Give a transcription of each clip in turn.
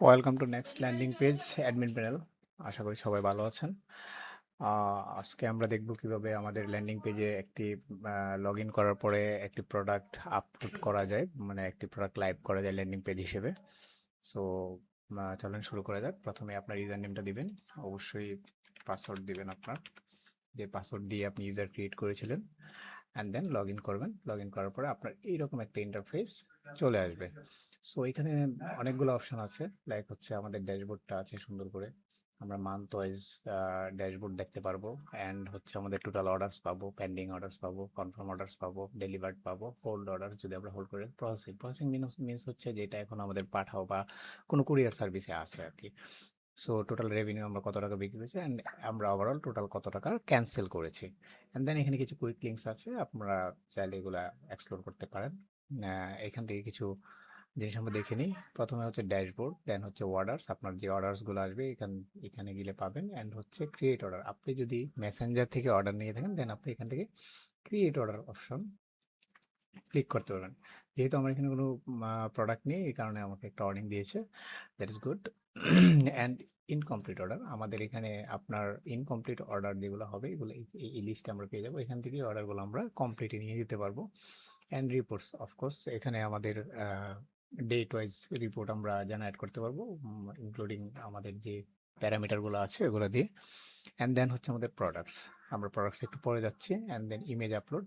Welcome to next landing page admin panel. আশা করি সবাই ভালো আছেন। আজকে আমরা দেখব কিভাবে আমাদের ল্যান্ডিং পেজে একটি লগ ইন করার পরে একটি প্রোডাক্ট আপলোড করা যায়, মানে একটি প্রোডাক্ট লাইভ করা যায় ল্যান্ডিং পেজ হিসেবে। সো চলেন শুরু করা যাক। প্রথমে আপনার ইউজার নেমটা দিবেন, অবশ্যই পাসওয়ার্ড দিবেন আপনার, যে পাসওয়ার্ড দিয়ে আপনি ইউজার ক্রিয়েট করেছিলেন, অ্যান্ড দেন লগ ইন করবেন। লগ ইন করার পরে আপনার এইরকম একটা ইন্টারফেস চলে আসবে। সো এখানে অনেকগুলো অপশন আছে, লাইক হচ্ছে আমাদের ড্যাশবোর্ডটা আছে সুন্দর করে, আমরা মান্থ ওয়াইজ ড্যাশবোর্ড দেখতে পারবো, অ্যান্ড হচ্ছে আমাদের টোটাল অর্ডারস পাবো, পেন্ডিং অর্ডারস পাবো, কনফার্ম অর্ডারস পাবো, ডেলিভার্ড পাবো, হোল্ড অর্ডার যদি আমরা হোল্ড করে, প্রসেসিং প্রসেসিং মিনস হচ্ছে যেটা এখন আমাদের পাঠাও বা কোনো কুরিয়ার সার্ভিসে আছে আর কি। সো টোটাল রেভিনিউ আমরা কত টাকা বিক্রি করেছি, অ্যান্ড আমরা ওভারঅল টোটাল কত টাকা ক্যান্সেল করেছি। অ্যান্ড দেন এখানে কিছু কুইক লিঙ্কস আছে, আপনারা চাইলে এগুলা এক্সপ্লোর করতে পারেন। এখান থেকে কিছু জিনিস আমরা দেখে নিই। প্রথমে হচ্ছে ড্যাশবোর্ড, দেন হচ্ছে অর্ডারস, আপনার যে অর্ডারসগুলো আসবে এখানে গেলে পাবেন, অ্যান্ড হচ্ছে ক্রিয়েট অর্ডার। আপনি যদি মেসেঞ্জার থেকে অর্ডার নিয়ে থাকেন দেন আপনি এখান থেকে ক্রিয়েট অর্ডার অপশন ক্লিক করতে পারবেন। যেহেতু আমার এখানে কোনো প্রোডাক্ট নেই, এই কারণে আমাকে একটা অর্ডার দিয়েছে, that is good. And incomplete order, আমাদের এখানে আপনার ইনকমপ্লিট অর্ডার যেগুলো হবে এগুলো এই লিস্টে আমরা পেয়ে যাবো। এখান থেকে অর্ডারগুলো আমরা কমপ্লিটে নিয়ে যেতে পারবো। অ্যান্ড রিপোর্টস, অফকোর্স এখানে আমাদের ডেট ওয়াইজ রিপোর্ট আমরা জেনারেট করতে পারবো, ইনক্লুডিং আমাদের যে প্যারামিটারগুলো আছে এগুলো দিয়ে। অ্যান্ড দেন হচ্ছে আমাদের প্রোডাক্টস, আমরা প্রোডাক্টস একটু পরে যাচ্ছি। অ্যান্ড দেন ইমেজ আপলোড,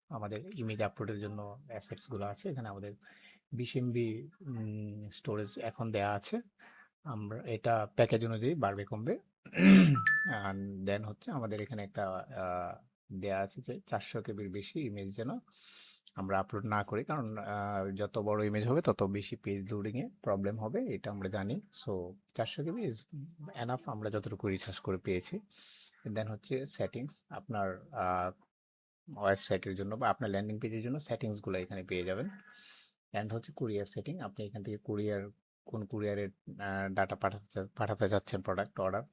আমাদের ইমেজ আপলোডের জন্য অ্যাসেটসগুলো আছে এখানে। আমাদের 20 MB স্টোরেজ এখন দেয়া আছে, আমরা এটা প্যাকেজ অনুযায়ী বাড়বে কমবে। অ্যান্ড দেন হচ্ছে আমাদের এখানে একটা দেয়া আছে যে 400 KB বেশি ইমেজ যেন আমরা আপলোড না করি, কারণ যত বড় ইমেজ হবে তত বেশি পেজ লোডিংয়ে প্রবলেম হবে, এটা আমরা জানি। সো 400 KB ইজ এনাফ, আমরা যতটুকু রিসার্চ করে পেয়েছি। দেন হচ্ছে সেটিংস, আপনার ওয়েবসাইটের জন্য বা আপনার ল্যান্ডিং পেজের জন্য সেটিংসগুলো এখানে পেয়ে যাবেন। অ্যান্ড হচ্ছে কুরিয়ার সেটিং, আপনি এখান থেকে কুরিয়ার, কোন কুরিয়ারের ডাটা পাঠাতে চাচ্ছেন প্রোডাক্ট অর্ডার,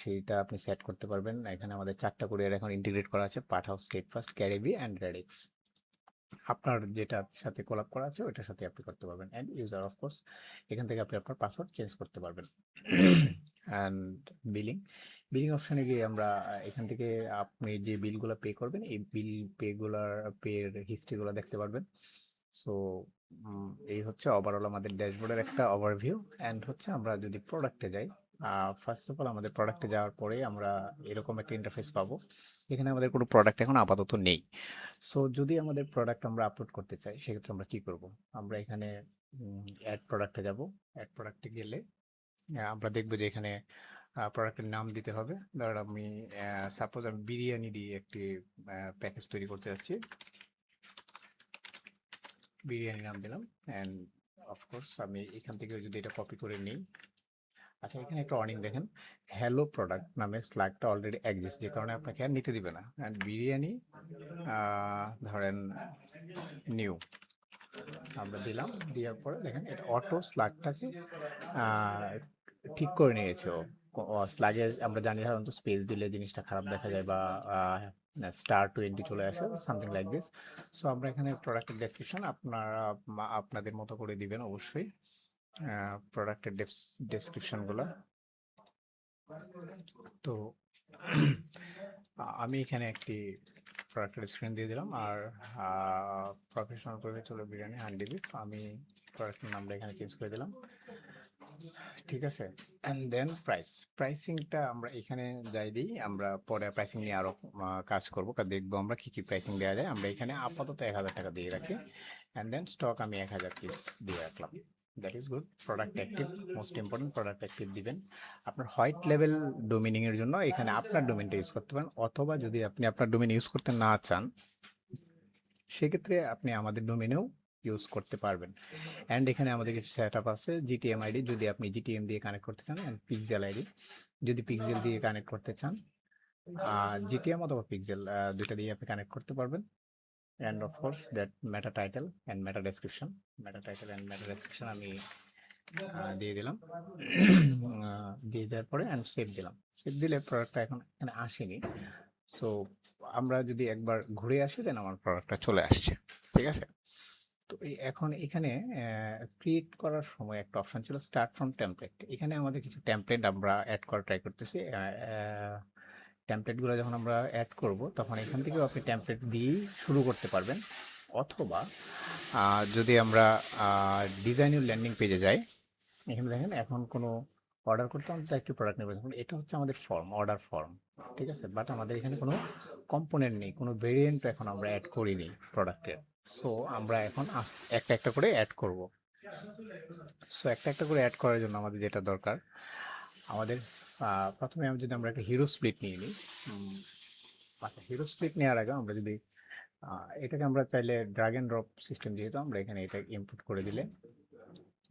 সেইটা আপনি সেট করতে পারবেন। এখানে আমাদের 4টা কুরিয়ার এখন ইন্টিগ্রেট করা আছে, পাঠাও, স্টেটফাস্ট, ক্যারিবি অ্যান্ড রেডিক্স। আপনার যেটার সাথে কোলাপ করা আছে ওইটার সাথে আপনি করতে পারবেন। অ্যান্ড ইউজার অফকোর্স, এখান থেকে আপনি আপনার পাসওয়ার্ড চেঞ্জ করতে পারবেন। অ্যান্ড বিলিং, বিলিং অপশানে গিয়ে আমরা এখান থেকে আপনি যে বিলগুলো পে করবেন এই পের হিস্ট্রিগুলো দেখতে পারবেন। সো এই হচ্ছে ওভারঅল আমাদের ড্যাশবোর্ডের একটা ওভারভিউ। অ্যান্ড হচ্ছে আমরা যদি প্রোডাক্টে যাই, ফার্স্ট অফ অল আমাদের প্রোডাক্টে যাওয়ার পরে আমরা এরকম একটা ইন্টারফেস পাবো। এখানে আমাদের কোনো প্রোডাক্ট এখন আপাতত নেই। সো যদি আমাদের প্রোডাক্ট আমরা আপলোড করতে চাই সেক্ষেত্রে আমরা কি করব, আমরা এখানে অ্যাড প্রোডাক্টে যাব। অ্যাড প্রোডাক্টে গেলে আমরা দেখবো যে এখানে প্রোডাক্টের নাম দিতে হবে। ধর আমি সাপোজ আমি বিরিয়ানি দিয়ে একটি প্যাকেজ তৈরি করতে যাচ্ছি, বিরিয়ানি নাম দিলাম। অ্যান্ড অফকোর্স আমি এখান থেকে যদি এটা কপি করে নিই, আচ্ছা এখানে একটা ওয়ার্নিং দেখেন, হ্যালো প্রোডাক্ট নামে স্ল্যাগটা অলরেডি এক্সিস্ট, যে কারণে আপনাকে আর নিতে দিবে না। অ্যান্ড বিরিয়ানি ধরেন নিউ আমরা দিলাম, দেওয়ার পরে দেখেন এটা অটো স্ল্যাগটাকে ঠিক করে নিয়েছে ও স্ল্যাগে আমরা জানি সাধারণত স্পেস দিলে জিনিসটা খারাপ দেখা যায় বা *20 চলে আসে, সামথিং লাইক দিস। সো আমরা এখানে প্রোডাক্টের ডেসক্রিপশন আপনারা আপনাদের মতো করে দিবেন অবশ্যই, প্রোডাক্টের ডেসক্রিপশনগুলো। তো আমি এখানে একটি প্রোডাক্টের স্ক্রিন দিয়ে দিলাম, আর প্রফেশনাল করে চলো বিরিয়ানি হান্ডি, আমি প্রোডাক্টের নামটা এখানে চেঞ্জ করে দিলাম, ঠিক আছে। অ্যান্ড দেন প্রাইসিংটা আমরা এখানে যাই দিই, আমরা পরে প্রাইসিং নিয়ে আরও কাজ করবো, দেখবো আমরা কি কি প্রাইসিং দেওয়া যায়। আমরা এখানে আপাতত 1000 টাকা দিয়ে রাখি। অ্যান্ড দেন স্টক আমি 1000 পিস দিয়ে রাখলাম, that is good. Product active, most important, product active দিবেন। আপনার হোয়াইট লেভেল ডোমিনিং এর জন্য এখানে আপনার ডোমেনটা ইউজ করতে পারেন, অথবা যদি আপনি আপনার ডোমেন ইউজ করতে না চান সেক্ষেত্রে আপনি আমাদের ডোমেনেও ইউজ করতে পারবেন। অ্যান্ড এখানে আমাদের কিছু সেট আপ আছে, জিটিএম আইডি যদি আপনি জিটিএম দিয়ে কানেক্ট করতে চান, অ্যান্ড পিক্সেল আইডি যদি পিক্সেল দিয়ে কানেক্ট করতে চান, জিটিএম অথবা পিক্সেল দুইটা দিয়ে আপনি কানেক্ট করতে পারবেন। And of course that meta title and meta description, meta title and meta description আমি দিয়ে দিলাম। দিয়ে দেওয়ার পরে অ্যান্ড সেভ দিলাম। সেভ দিলে প্রোডাক্টটা এখন এখানে আসেনি। সো আমরা যদি একবার ঘুরে আসি দেন আমার প্রোডাক্টটা চলে আসছে, ঠিক আছে। তো এখন এখানে ক্রিয়েট করার সময় একটা অপশন ছিল স্টার্ট ফ্রম টেমপ্লেট। এখানে আমাদের কিছু টেমপ্লেট আমরা অ্যাড করা ট্রাই করতেছি। টেমপ্লেটগুলো যখন আমরা অ্যাড করব তখন এখান থেকেও আপনি টেমপ্লেট দিয়েই শুরু করতে পারবেন, অথবা যদি আমরা ডিজাইন ইউর ল্যান্ডিং পেজে যাই, এখানে দেখেন এখন কোনো অর্ডার করতে আমাদের একটি প্রোডাক্ট নির্বাচন করুন। এটা হচ্ছে আমাদের ফর্ম, অর্ডার ফর্ম, ঠিক আছে। বাট আমাদের এখানে কোনো কম্পোনেন্ট নেই, কোনো ভেরিয়েন্ট এখন আমরা অ্যাড করিনি প্রোডাক্টের। সো আমরা এখন একটা একটা করে অ্যাড করব। সো একটা একটা করে অ্যাড করার জন্য আমাদের যেটা দরকার, আমাদের প্রথমে যদি আমরা একটা হিরো স্প্লিট নিয়ে নিই। আচ্ছা, হিরো স্প্লিট নেওয়ার আগে আমরা যদি এটাকে আমরা চাইলে ড্রাগ অ্যান্ড ড্রপ সিস্টেম, যেহেতু আমরা এখানে এটা ইনপুট করে দিলে,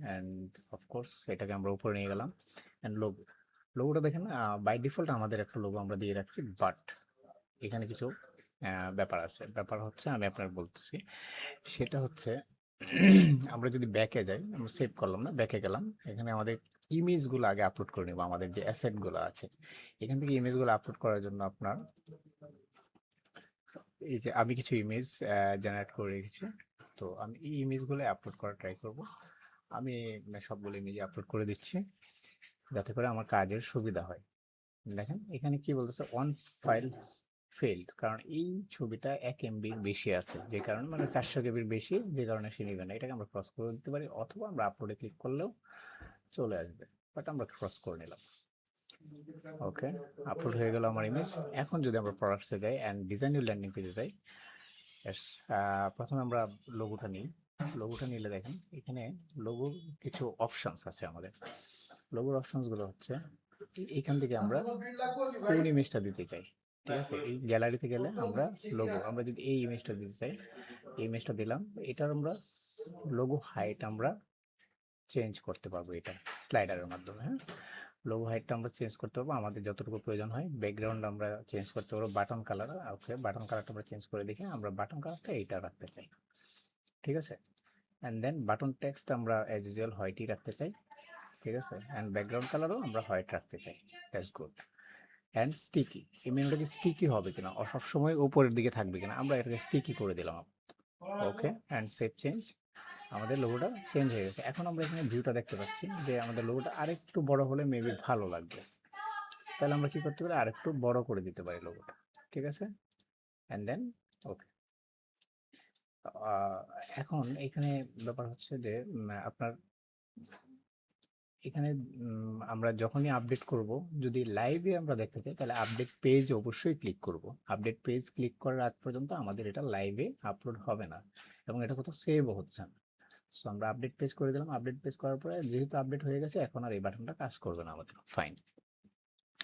অ্যান্ড অফকোর্স এটাকে আমরা উপরে নিয়ে গেলাম। অ্যান্ড লোগোটা দেখেন বাই ডিফল্ট আমাদের একটা লোগো আমরা দিয়ে রাখছি, বাট এখানে কিছু ব্যাপার আছে। ব্যাপার হচ্ছে আমি আপনার বলতেছি, সেটা হচ্ছে আমরা যদি ব্যাকে যাই, আমরা সেভ করলাম না, ব্যাকে গেলাম, এখানে আমাদের ইমেজগুলো আগে আপলোড করে নেবো, আমাদের যে অ্যাসেটগুলো আছে এখান থেকে ইমেজগুলো আপলোড করার জন্য আপনার এই যে আমি কিছু ইমেজ জেনারেট করে রেখেছি। তো আমি এই ইমেজগুলো আপলোড করা ট্রাই করব। আমি সবগুলো ইমেজ আপলোড করে দিচ্ছি যাতে করে আমার কাজের সুবিধা হয়। দেখেন এখানে কি বলতেছে, ওয়ান ফাইল ফেইল্ড, কারণ এই ছবিটা 1 MB বেশি আছে, যে কারণে মানে 400 KB বেশি, যে কারণে সে নিবে না। এটাকে আমরা ক্রস করে দিতে পারি, অথবা আমরা আপলোডে ক্লিক করলেও চলে আসবে, বাট আমরা ক্রস করে নিলাম। ওকে, আপলোড হয়ে গেল আমার ইমেজ। এখন যদি আমরা প্রোডাক্টসে যাই অ্যান্ড ডিজাইন ইউর ল্যান্ডিং পেজে যাই, প্রথমে আমরা লোগোটা নিই। লোগোটা নিলে দেখেন এখানে লোগোর কিছু অপশনস আছে আমাদের। লোগোর অপশনসগুলো হচ্ছে এখান থেকে আমরা কোন ইমেজটা দিতে চাই, ঠিক আছে। এই গ্যালারিতে গেলে আমরা লোগো, আমরা যদি এই ইমেজটা দিতে চাই, এই ইমেজটা দিলাম, এটার আমরা লোগো হাইট আমরা চেঞ্জ করতে পারবো, এটা স্লাইডারের মাধ্যমে। হ্যাঁ, লোগো হাইটটা আমরা চেঞ্জ করতে পারবো আমাদের যতটুকু প্রয়োজন হয়। ব্যাকগ্রাউন্ড আমরা চেঞ্জ করতে পারবো, বাটন কালার। ওকে, বাটন কালারটা আমরা চেঞ্জ করে দেখি, আমরা বাটন কালারটা এইটা রাখতে চাই, ঠিক আছে। অ্যান্ড দেন বাটন টেক্সট আমরা অ্যাজ ইউজুয়াল হোয়াইটই রাখতে চাই, ঠিক আছে। অ্যান্ড ব্যাকগ্রাউন্ড কালারও আমরা হোয়াইট রাখতে চাই, দ্যাটস গুড। অ্যান্ড স্টিকি, এই মেনুটা কি স্টিকি হবে কিনা, সবসময় উপরের দিকে থাকবে কিনা, আমরা এটাকে স্টিকি করে দিলাম। ওকে, অ্যান্ড সেভ চেঞ্জ, আমাদের লোগোটা চেঞ্জ হয়ে গেছে। এখন আমরা এখানে ভিউটা দেখতে পাচ্ছি যে আমাদের লোগোটা আরেকটু বড় হলে মেবি ভালো লাগবে। তাহলে আমরা কি করতে পারি, আরেকটু বড় করে দিতে পারি লোগোটা, ঠিক আছে। অ্যান্ড দেন ওকে। এখন এখানে ব্যাপার হচ্ছে যে আপনার এখানে আমরা যখনই আপডেট করব, যদি লাইভে আমরা দেখতে চাই তাহলে আপডেট পেজ অবশ্যই ক্লিক করব। আপডেট পেজ ক্লিক করার আগ পর্যন্ত আমাদের এটা লাইভে আপলোড হবে না, এবং এটা কোথাও সেভও হচ্ছে না। সো আমরা আপডেট পেজ করে দিলাম। আপডেট পেজ করার পরে যেহেতু আপডেট হয়ে গেছে, এখন আর এই বাটনটা কাজ করবে না আমাদের, ফাইন।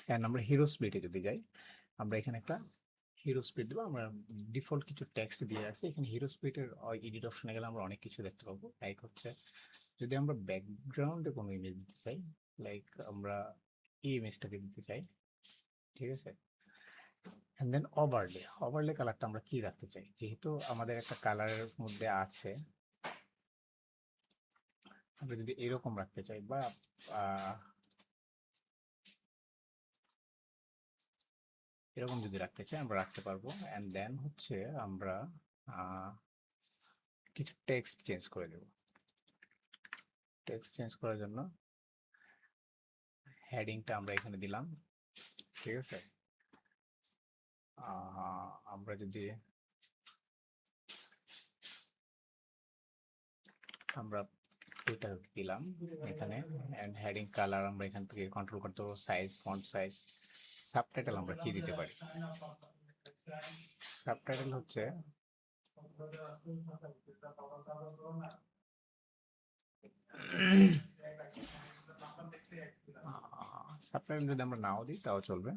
অ্যান্ড আমরা হিরো স্প্লিটে যদি যাই, আমরা এখানে একটা হিরো স্প্লিট দেবো। আমরা ডিফল্ট কিছু টেক্সট দিয়ে রাখছি, এখানে হিরো স্প্লিটের এডিট অপশনে গেলে আমরা অনেক কিছু দেখতে পাবো। লাইক হচ্ছে যদি আমরা ব্যাকগ্রাউন্ডে কোনো ইমেজ দিতে চাই, লাইক আমরা এই ইমেজটাকে দিতে চাই, ঠিক আছে। অ্যান্ড দেন ওভারলে কালারটা আমরা কি রাখতে চাই, যেহেতু আমাদের একটা কালারের মধ্যে আছে, আমরা যদি এরকম রাখতে চাই বা এরকম যদি রাখতে চাই আমরা রাখতে পারবো। অ্যান্ড দেন হচ্ছে আমরা কিছু টেক্সট চেঞ্জ করে দেব। টেক্সট চেঞ্জ করার জন্য হেডিংটা আমরা এখানে দিলাম, ঠিক আছে। আমরা যদি আমরা এটা দিলাম এখানে, এন্ড হেডিং কালার আমরা এখান থেকে কন্ট্রোল করতে পারবো, সাইজ, ফন্ট সাইজ। সাবটাইটেল আমরা কি দিতে পারি, সাবটাইটেল হচ্ছে সাবটাইটেল যদি আমরা নাও দিই তাও চলবে।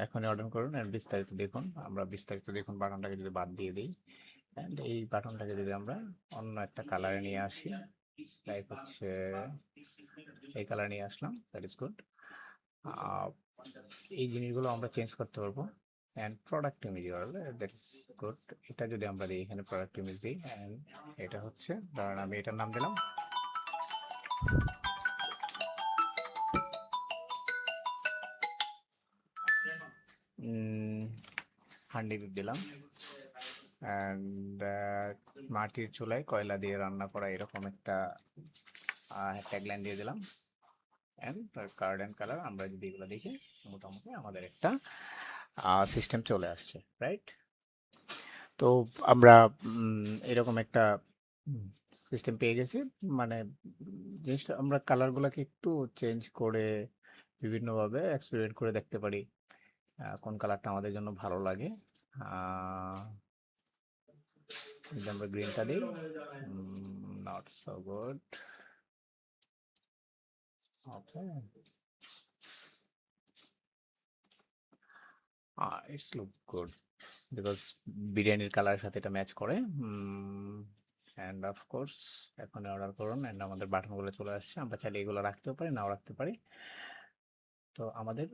এখনই অর্ডার করুন এন্ড বিস্তারিত দেখুন। আমরা বিস্তারিত দেখুন বাটনটাকে যদি বাদ দিয়ে দিই, এন্ড এই বাটনটাকে যদি আমরা অন্য একটা কালারে নিয়ে আসি, লাইক হচ্ছে এই কালার নিয়ে আসলাম, দ্যাট ইজ গুড। এই জিনিসগুলো আমরা চেঞ্জ করতে পারবো। And product image that is good. এটা যদি আমরা দিই এখানে প্রোডাক্ট ইমেজ দিই, অ্যান্ড এটা হচ্ছে ধরেন আমি এটার নাম দিলাম হান্ডি দিলাম, অ্যান্ড মাটির চুলায় কয়লা দিয়ে রান্না করা, এরকম একটা ট্যাগলাইন দিয়ে দিলাম। অ্যান্ড কার্ড অ্যান্ড কালার, আমরা যদি এগুলো দেখি মোটামুটি আমাদের একটা সিস্টেম চলে আসছে, রাইট? তো আমরা এরকম একটা সিস্টেম পেয়ে গেছি। মানে জিনিসটা আমরা কালারগুলোকে একটু চেঞ্জ করে বিভিন্নভাবে এক্সপেরিমেন্ট করে দেখতে পারি কোন কালারটা আমাদের জন্য ভালো লাগে। যদি আমরা গ্রিনটা দিই, not so good. Okay, it's look good because বিরিয়ানির কালারের সাথে এটা ম্যাচ করে। অ্যান্ড অফকোর্স এখন অর্ডার করুন, অ্যান্ড আমাদের বাটনগুলো চলে আসছে। আমরা চাইলে এগুলো রাখতেও পারি, নাও রাখতে পারি। তো আমাদের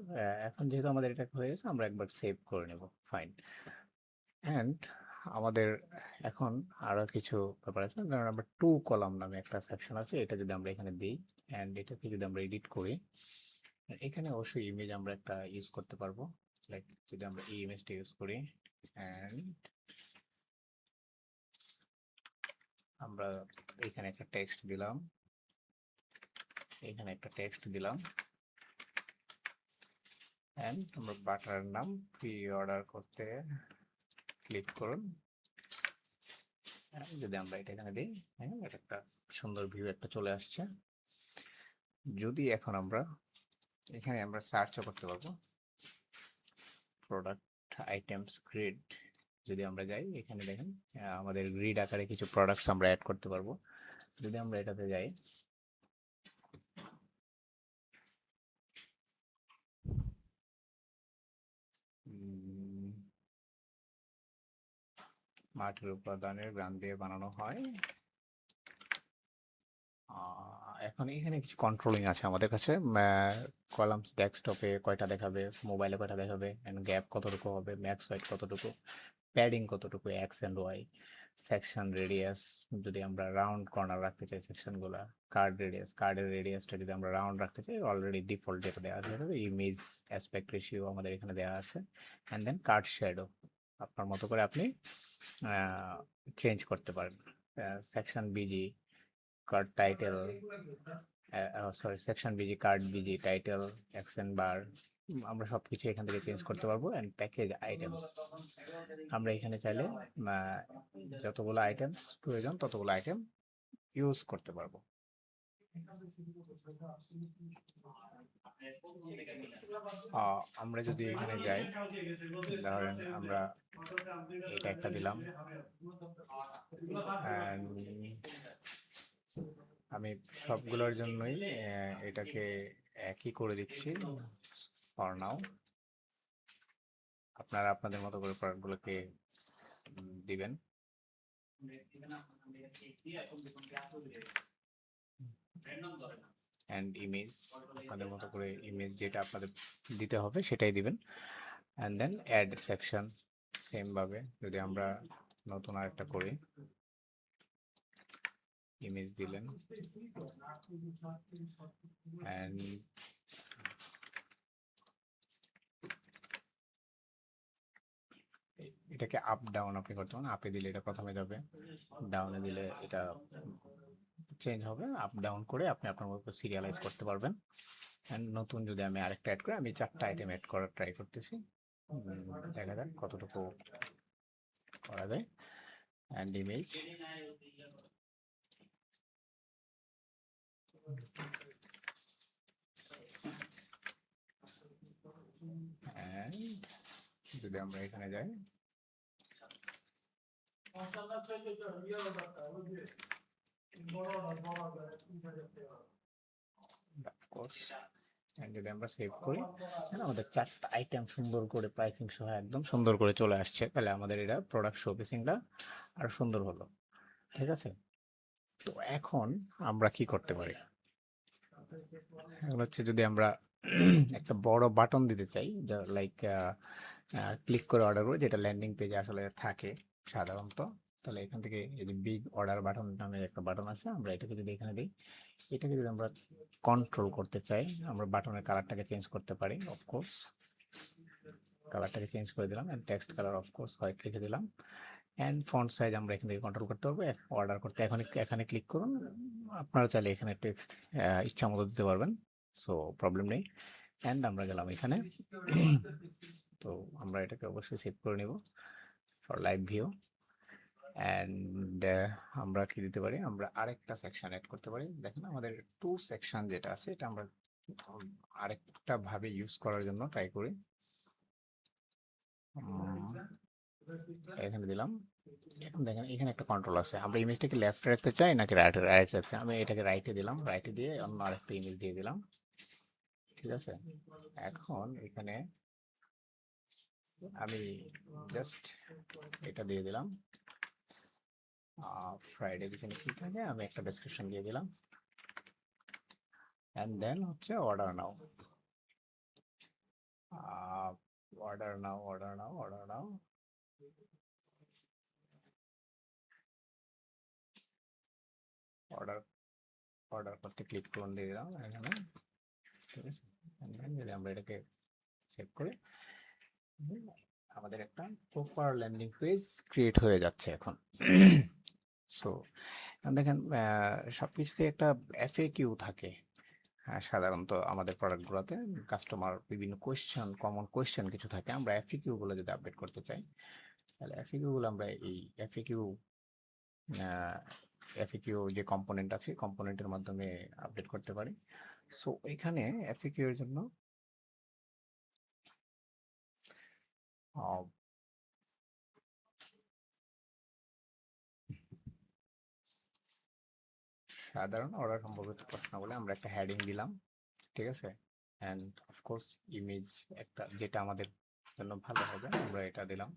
এখন যেহেতু আমাদের এটা হয়ে গেছে, আমরা একবার সেভ করে নেব, ফাইন। অ্যান্ড আমাদের এখন আরো কিছু ব্যাপার আছে। ধরুন আমরা টু কলাম নামে একটা সেকশন আছে, এটা যদি আমরা এখানে দিই অ্যান্ড এটাকে যদি আমরা এডিট করি, এখানে অবশ্যই ইমেজ আমরা একটা ইউজ করতে পারবো। লাইক যদি আমরা এই ইমেজটা ইউজ করি অ্যান্ড আমরা এখানে একটা টেক্সট দিলাম, এখানে একটা টেক্সট দিলাম, অ্যান্ড আমরা বাটারের নাম প্রি অর্ডার করতে ক্লিক করুন। যদি আমরা এটা এখানে দিই, হ্যাঁ, এটা একটা সুন্দর ভিউ একটা চলে আসছে। যদি এখন আমরা এখানে আমরা সার্চও করতে পারবো, প্রোডাক্ট আইটেমস গ্রিড, যদি আমরা যাই এখানে দেখেন আমাদের গ্রিড আকারে কিছু প্রোডাক্টস আমরা অ্যাড করতে পারবো। যদি আমরা এটাতে যাই, মাটির উপাদানের গ্রাম দিয়ে বানানো হয়। এখন এখানে কিছু কন্ট্রোলিং আছে আমাদের কাছে। কলামস ডেস্কটপে কয়টা দেখাবে, মোবাইলে কয়টা দেখাবে, এন্ড গ্যাপ কতটুকু হবে, ম্যাক্স হাইট কতটুকু, প্যাডিং কতটুকু, X and Y, section radius যদি আমরা রাউন্ড কর্নার রাখতে চাই সেকশনগুলো, কার্ড রেডিয়াস, কার্ডের রেডিয়াসটা যদি আমরা রাউন্ড রাখতে চাই, অলরেডি ডিফল্ট যেটা দেওয়া আছে, ইমেজ অ্যাসপেক্ট রেশিও আমাদের এখানে দেওয়া আছে। অ্যান্ড দেন কার্ড শ্যাডো আপনার মতো করে আপনি চেঞ্জ করতে পারেন। Section BG, card title, sorry section BG, card BG, title, action bar, আমরা সব কিছু এখান থেকে চেঞ্জ করতে পারবো। অ্যান্ড প্যাকেজ আইটেমস, আমরা এখানে চাইলে যতগুলো আইটেমস প্রয়োজন ততগুলো আইটেম ইউজ করতে পারবো। আমরা যদি এখানে যাই, ধরেন আমরা এটা একটা দিলাম, and আমি সবগুলোর জন্যই এটাকে একই করে দিচ্ছি ফর নাও। আপনারা আপনাদের মতো করে প্রোডাক্টগুলোকে দিবেন। অ্যান্ড ইমেজ আপনাদের মতো করে ইমেজ যেটা আপনাদের দিতে হবে সেটাই দিবেন। And then add section same ভাবে যদি আমরা নতুন আরেকটা করি, ইমেজ দিলেন অ্যান্ড এটাকে আপ ডাউন আপনি করতে পারেন। আপে দিলে এটা প্রথমে যাবে, ডাউনে দিলে এটা চেঞ্জ হবে। আপ ডাউন করে আপনি আপনার মতো সিরিয়ালাইজ করতে পারবেন। অ্যান্ড নতুন যদি আমি আরেকটা অ্যাড করি, আমি 4টা আইটেম অ্যাড করার ট্রাই করতেছি, দেখা যাক কতটুকু করা যায়। অ্যান্ড ইমেজ, অ্যান্ড যদি আমরা এখানে যাই, যদি আমরা সেভ করি, আমাদের 4টা আইটেম সুন্দর করে প্রাইসিং সহ একদম সুন্দর করে চলে আসছে। তাহলে আমাদের এটা প্রোডাক্ট শোকেসিংটা আরো সুন্দর হলো, ঠিক আছে? তো এখন আমরা কি করতে পারি, এখন হচ্ছে যদি আমরা একটা বড় বাটন দিতে চাই, লাইক ক্লিক করে অর্ডার করে, যেটা ল্যান্ডিং পেজে আসলে থাকে সাধারণত, তাহলে এখান থেকে এই যে বিগ অর্ডার বাটন নামে একটা বাটন আছে, আমরা এটাকে যদি এখানে দিই, এটাকে যদি আমরা কন্ট্রোল করতে চাই, আমরা বাটনের কালারটাকে চেঞ্জ করতে পারি। অফকোর্স কালারটাকে চেঞ্জ করে দিলাম, and text colour of course white রেখে দিলাম। অ্যান্ড ফন্ট সাইজ আমরা এখান থেকে কন্ট্রোল করতে পারবো। অর্ডার করতে এখন এখানে ক্লিক করুন। আপনারা চাইলে এখানে টেক্সট ইচ্ছা মতো দিতে পারবেন, সো প্রবলেম নেই। অ্যান্ড আমরা গেলাম এখানে। তো আমরা এটাকে অবশ্যই সেভ করে নিব ফর লাইভ ভিউ। অ্যান্ড আমরা কি দিতে পারি, আমরা আরেকটা সেকশন অ্যাড করতে পারি। দেখেন আমাদের টু সেকশন যেটা আছে এটা আমরা আরেকটা ভাবে ইউজ করার জন্য ট্রাই করি। এখানে দিলাম। এখন দেখেন এখানে একটা কন্ট্রোল আছে, আমরা ইমেজটাকে লেফটে রাখতে চাই নাকি রাইটে রাখতে চাই। আমি এটাকে রাইটে দিলাম, রাইটে দিয়ে অন্য আরেকটা ইমেজ দিয়ে দিলাম, ঠিক আছে। এখন এখানে আমি জাস্ট এটা দিয়ে দিলাম, ফ্রাইডে পিছনে কি থাকে আমি একটা ডেসক্রিপশন দিয়ে দিলাম। অ্যান্ড দেন হচ্ছে অর্ডার নাও, অর্ডার নাও, অর্ডার নাও, অর্ডার নাও। অর্ডার অর্ডার করতে ক্লিক করুন, দিয়ে দিলাম এখানে, ঠিক আছে। যদি আমরা এটাকে সেভ করি, আমাদের একটা প্রপার ল্যান্ডিং পেজ ক্রিয়েট হয়ে যাচ্ছে এখন। সো দেখেন সবকিছুতে একটা এফএকিউ থাকে। হ্যাঁ, সাধারণত আমাদের প্রোডাক্টগুলোতে কাস্টমার বিভিন্ন কোয়েশ্চেন, কমন কোয়েশ্চেন কিছু থাকে। আমরা এফএকিউ গুলো যদি আপডেট করতে চাই, তাহলে এফএকিউ গুলো আমরা এই এফএকিউ যে কম্পোনেন্ট আছে কম্পোনেন্টের মাধ্যমে আপডেট করতে পারি। সো এখানে এফএকিউ এর জন্য সাধারণ অর্ডার সম্পর্কিত প্রশ্ন বলে আমরা একটা হেডিং দিলাম, ঠিক আছে। অ্যান্ড অফকোর্স ইমেজ একটা যেটা আমাদের জন্য ভালো হবে আমরা এটা দিলাম,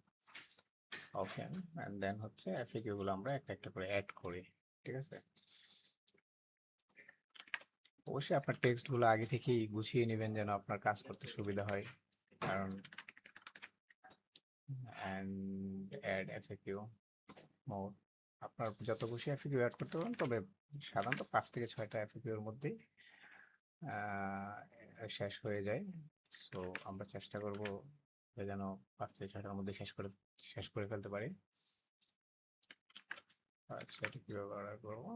ওকে। অ্যান্ড দেন হচ্ছে এফএকিউ গুলো আমরা একটা একটা করে অ্যাড করি, ঠিক আছে। অবশ্যই আপনার টেক্সট গুলো আগে থেকেই গুছিয়ে নেবেন যেন আপনার কাজ করতে সুবিধা হয়, কারণ অ্যান্ড অ্যাড এফএকিউ মোড, আপনার যত খুশি এফএকিউ অ্যাড করতে পারেন, তবে সাধারণত 5 থেকে 6টা এফএকিউ এর মধ্যেই শেষ হয়ে যায়। সো আমরা চেষ্টা করব যেন 5 থেকে 6টার মধ্যে শেষ করে ফেলতে পারি। ওয়েবসাইটে কিভাবে অর্ডার করবো,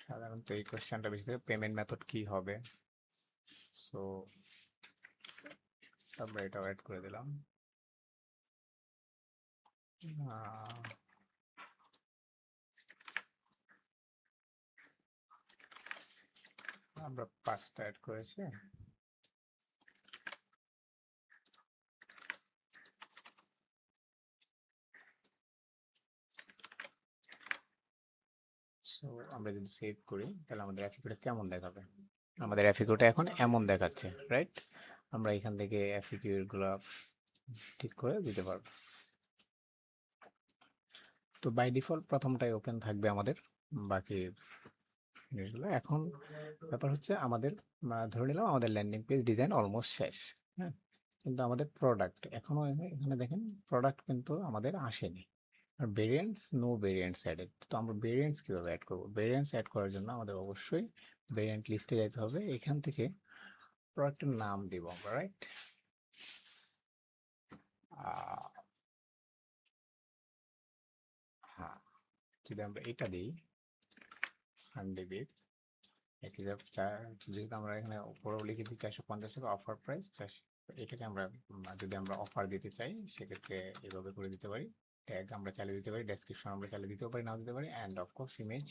সাধারণত এই কোশ্চেনটা বেশি থাকে, পেমেন্ট মেথড কি হবে। সো আমরা এটাও অ্যাড করে দিলাম। আমরা 5টা অ্যাড করেছি। সো আমরা যদি সেভ করি তাহলে আমাদের এফিকিউটা কেমন দেখাবে, আমাদের এফিকিউটা এখন এমন দেখাচ্ছে, রাইট। আমরা এখান থেকে এফিকিউ গুলো ঠিক করে দিতে পারবো। তো বাই ডিফল্ট প্রথমটাই ওপেন থাকবে আমাদের, বাকি জিনিসগুলো। এখন ব্যাপার হচ্ছে আমাদের ধরে নিলাম আমাদের ল্যান্ডিং পেজ ডিজাইন অলমোস্ট শেষ, হ্যাঁ, কিন্তু আমাদের প্রোডাক্ট এখনো এখানে দেখেন প্রোডাক্ট কিন্তু আমাদের আসেনি। আর ভেরিয়েন্টস, নো ভেরিয়েন্টস অ্যাডেড। তো আমরা ভেরিয়েন্টস কিভাবে অ্যাড করবো, ভেরিয়েন্টস অ্যাড করার জন্য আমাদের অবশ্যই ভেরিয়েন্ট লিস্টে যেতে হবে। এখান থেকে প্রোডাক্টের নাম দিব আমরা, রাইট। হ্যাঁ, যদি আমরা এটা দিই আনডিবি, যেহেতু আমরা এখানে উপরেও লিখে দিই 450 টাকা অফার প্রাইস 400, এটাকে আমরা যদি আমরা অফার দিতে চাই সেক্ষেত্রে এভাবে করে দিতে পারি। ট্যাগ আমরা চালিয়ে দিতে পারি, ডেসক্রিপশন আমরা চালিয়ে দিতেও পারি, নাও দিতে পারি। অ্যান্ড অফকোর্স ইমেজ,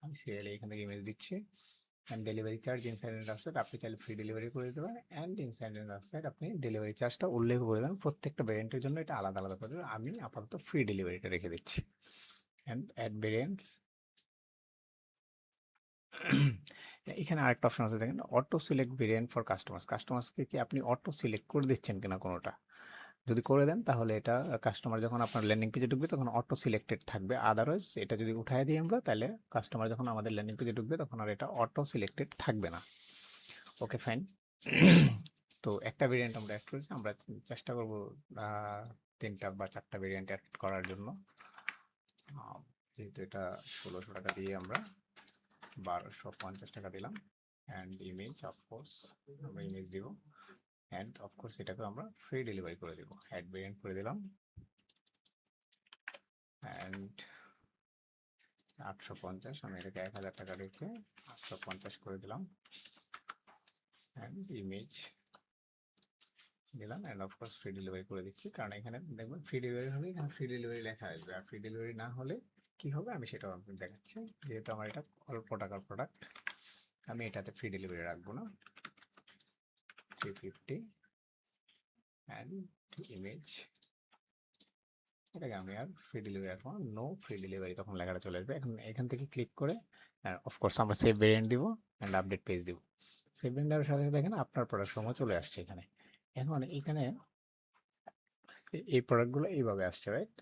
আমি সিরিয়ালি এখান থেকে ইমেজ দিচ্ছি। And delivery charge inside and outside আপনি চাইলে ফ্রি ডেলিভারি করে দিতে পারেন। অ্যান্ড ইনসাইড অ্যান্ড আউটসাইড আপনি ডেলিভারি চার্জটা উল্লেখ করে দেন, প্রত্যেকটা ভ্যারিয়েন্টের জন্য এটা আলাদা আলাদা করে দেবেন। আমি আপাতত ফ্রি ডেলিভারিটা রেখে দিচ্ছি। অ্যান্ড অ্যাড ভ্যারিয়েন্টস, এখানে আরেকটা অপশন আছে দেখেন, auto select variant for customers. কাস্টমার্সকে কি আপনি অটো সিলেক্ট করে দিচ্ছেন কিনা কোনোটা, যদি করে দেন তাহলে এটা কাস্টমার যখন আপনার ল্যান্ডিং পেজে ঢুকবে তখন অটো সিলেক্টেড থাকবে। আদারওয়াইজ এটা যদি উঠাই দিই আমরা, তাহলে কাস্টমার যখন আমাদের ল্যান্ডিং পেজে ঢুকবে তখন আর এটা অটো সিলেক্টেড থাকবে না। Okay fine. তো একটা ভেরিয়েন্ট আমরা অ্যাড করেছি, আমরা চেষ্টা করবো 3টা বা 4টা ভেরিয়েন্ট অ্যাড করার জন্য। যেহেতু এটা 1600 টাকা দিয়ে আমরা 1250 টাকা দিলাম। অ্যান্ড ইমেজ, অফকোর্স আমরা ইমেজ দিব। অ্যান্ড অফকোর্স এটাকে আমরা ফ্রি ডেলিভারি করে দেবো, অ্যাড ভেরিয়েন্ট করে দিলাম অ্যান্ড 850, আমি এটাকে 1000 টাকা রেখে 850 করে দিলাম অ্যান্ড ইমেজ দিলাম অ্যান্ড অফকোর্স ফ্রি ডেলিভারি করে দিচ্ছি, কারণ এখানে দেখবেন ফ্রি ডেলিভারি হলে এখানে ফ্রি ডেলিভারি লেখা আসবে, আর ফ্রি ডেলিভারি না হলে কি হবে আমি সেটাও আপনাকে দেখাচ্ছি। যেহেতু আমার এটা অল্প টাকার প্রোডাক্ট, আমি এটাতে ফ্রি ডেলিভারি রাখবো না, 350 অ্যান্ড ইমেজ, এটাকে আমি আর ফ্রি ডেলিভারি রাখবো না, নো ফ্রি ডেলিভারি, তখন লেখাটা চলে আসবে। এখন এখান থেকে ক্লিক করে অফকোর্স আমরা সেভ ভেরিয়েন্ট দিব অ্যান্ড আপডেট পেজ দিব। সেভ ভেরিয়েন্ট দেওয়ার সাথে সাথে দেখেন আপনার প্রোডাক্ট সময় চলে আসছে এখানে। এখন এখানে এই প্রোডাক্টগুলো এইভাবে আসছে, রাইট?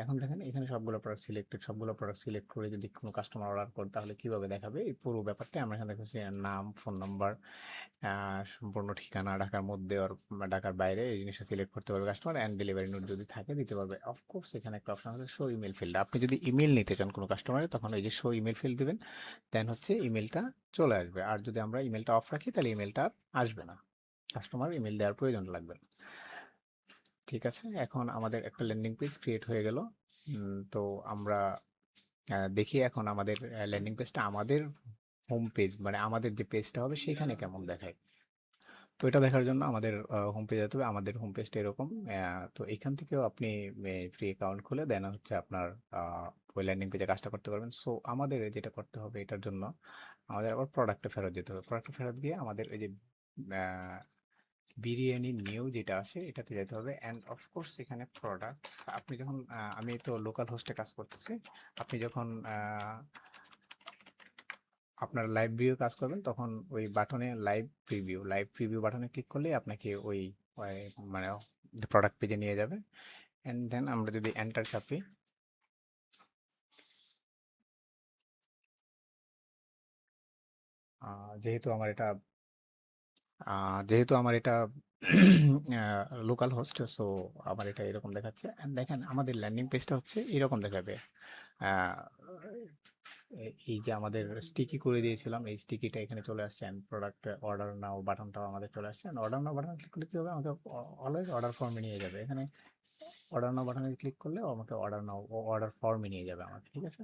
এখন দেখেন এখানে সবগুলো প্রোডাক্ট সিলেক্টেড, সবগুলো প্রোডাক্ট সিলেক্ট করে যদি কোনো কাস্টমার অর্ডার করে তাহলে কিভাবে দেখাবে এই পুরো ব্যাপারটা আমরা এখানে দেখাচ্ছি। নাম, ফোন নাম্বার, সম্পূর্ণ ঠিকানা, ঢাকার মধ্যে আর ঢাকার বাইরে এই জিনিসটা সিলেক্ট করতে পারবে কাস্টমার, অ্যান্ড ডেলিভারি নোট যদি থাকে দিতে পারবে। অফকোর্স এখানে একটা অপশন আছে শো ইমেল ফিল্ড, আপনি যদি ইমেল নিতে চান কোনো কাস্টমারের তখন এই যে শো ইমেল ফিল্ড দিবেন, দেন হচ্ছে ইমেলটা চলে আসবে। আর যদি আমরা ইমেলটা অফ রাখি তাহলে ইমেলটা আর আসবে না, কাস্টমার ইমেল দেওয়ার প্রয়োজন লাগবে না। ঠিক আছে, এখন আমাদের একটা ল্যান্ডিং পেজ ক্রিয়েট হয়ে গেল। তো আমরা দেখি এখন আমাদের ল্যান্ডিং পেজটা আমাদের হোম পেজ মানে আমাদের যে পেজটা হবে সেখানে কেমন দেখায়। তো এটা দেখার জন্য আমাদের হোম পেজ যেতে হবে। আমাদের হোম পেজটা এরকম। তো এখান থেকেও আপনি ফ্রি অ্যাকাউন্ট খুলে দেন হচ্ছে আপনার ওই ল্যান্ডিং পেজে কাজটা করতে পারবেন। সো আমাদের যেটা করতে হবে এটার জন্য আমাদের আবার প্রোডাক্টে ফেরত যেতে হবে। প্রোডাক্টে ফেরত গিয়ে আমাদের ওই যে বিরিয়ানি নিউ যেটা আছে এটাতে যেতে হবে, অ্যান্ড অফকোর্স এখানে প্রোডাক্টস আপনি যখন আমি তো লোকাল হোস্টে কাজ করতেছি, আপনি যখন আপনার লাইভ ভিউ কাজ করবেন তখন ওই বাটনে লাইভ প্রিভিউ বাটনে ক্লিক করলে আপনাকে ওই মানে প্রোডাক্ট পেজে নিয়ে যাবে। অ্যান্ড দেন আমরা যদি এন্টার চাপি, যেহেতু আমার এটা যেহেতু আমার এটা লোকাল হোস্ট, সো আমার এটা এরকম দেখাচ্ছে। And দেখেন আমাদের ল্যান্ডিং পেজটা হচ্ছে এরকম দেখাবে। আহ, এই যে আমাদের স্টিকি করে দিয়েছিলাম এই স্টিকিটা এখানে চলে আসছে, অ্যান্ড প্রোডাক্ট অর্ডার নাও বাটনটাও আমাদের চলে আসছে। অর্ডার নাও বাটন ক্লিক করলে কি হবে, আমাকে অলওয়েজ অর্ডার ফর্মে নিয়ে যাবে। এখানে অর্ডার নাও বাটনে ক্লিক করলে আমাকে অর্ডার নাও অর্ডার ফর্মে নিয়ে যাবে আমাকে। ঠিক আছে,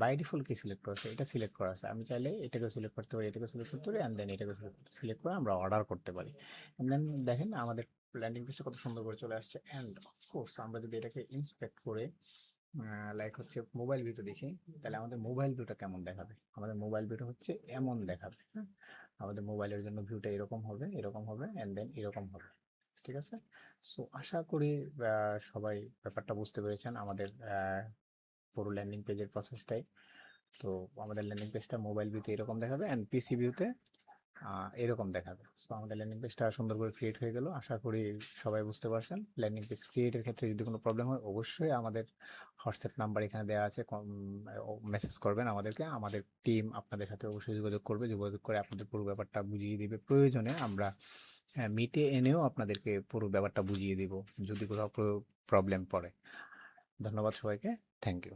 বাই ডিফল্ট কি সিলেক্ট করেছে, এটা সিলেক্ট করা আছে। আমি চাইলে এটাকেও সিলেক্ট করতে পারি, এটাকেও সিলেক্ট করতে পারি, অ্যান্ড দেন এটাকে সিলেক্ট করে আমরা অর্ডার করতে পারি। অ্যান্ড দেন দেখেন আমাদের ল্যান্ডিং পেজটা কত সুন্দর করে চলে আসছে। অ্যান্ড অফকোর্স আমরা যদি এটাকে ইন্সপেক্ট করে লাইক হচ্ছে মোবাইল ভিউতে দেখি তাহলে আমাদের মোবাইল ভিউটা কেমন দেখাবে। আমাদের মোবাইল ভিউটা হচ্ছে এমন দেখাবে, হ্যাঁ? আমাদের মোবাইলের জন্য ভিউটা এরকম হবে, এরকম হবে, অ্যান্ড দেন এরকম হবে। ঠিক আছে, সো আশা করি সবাই ব্যাপারটা বুঝতে পেরেছেন আমাদের পুরো ল্যান্ডিং পেজের প্রসেসটাই। তো আমাদের ল্যান্ডিং পেজটা মোবাইল ভিউতে এরকম দেখাবে অ্যান্ড পিসি ভিউতে এরকম দেখাবে। সো আমাদের ল্যান্ডিং পেজটা সুন্দর করে ক্রিয়েট হয়ে গেল। আশা করি সবাই বুঝতে পারছেন। ল্যান্ডিং পেজ ক্রিয়েটের ক্ষেত্রে যদি কোনো প্রবলেম হয় অবশ্যই আমাদের হোয়াটসঅ্যাপ নাম্বার এখানে দেওয়া আছে, মেসেজ করবেন আমাদেরকে, আমাদের টিম আপনাদের সাথে অবশ্যই যোগাযোগ করবে, যোগাযোগ করে আপনাদের পুরো ব্যাপারটা বুঝিয়ে দিবে। প্রয়োজনে আমরা মিটে এনেও আপনাদেরকে পুরো ব্যাপারটা বুঝিয়ে দিব যদি কোথাও প্রবলেম পড়ে। ধন্যবাদ সবাইকে, থ্যাংক ইউ।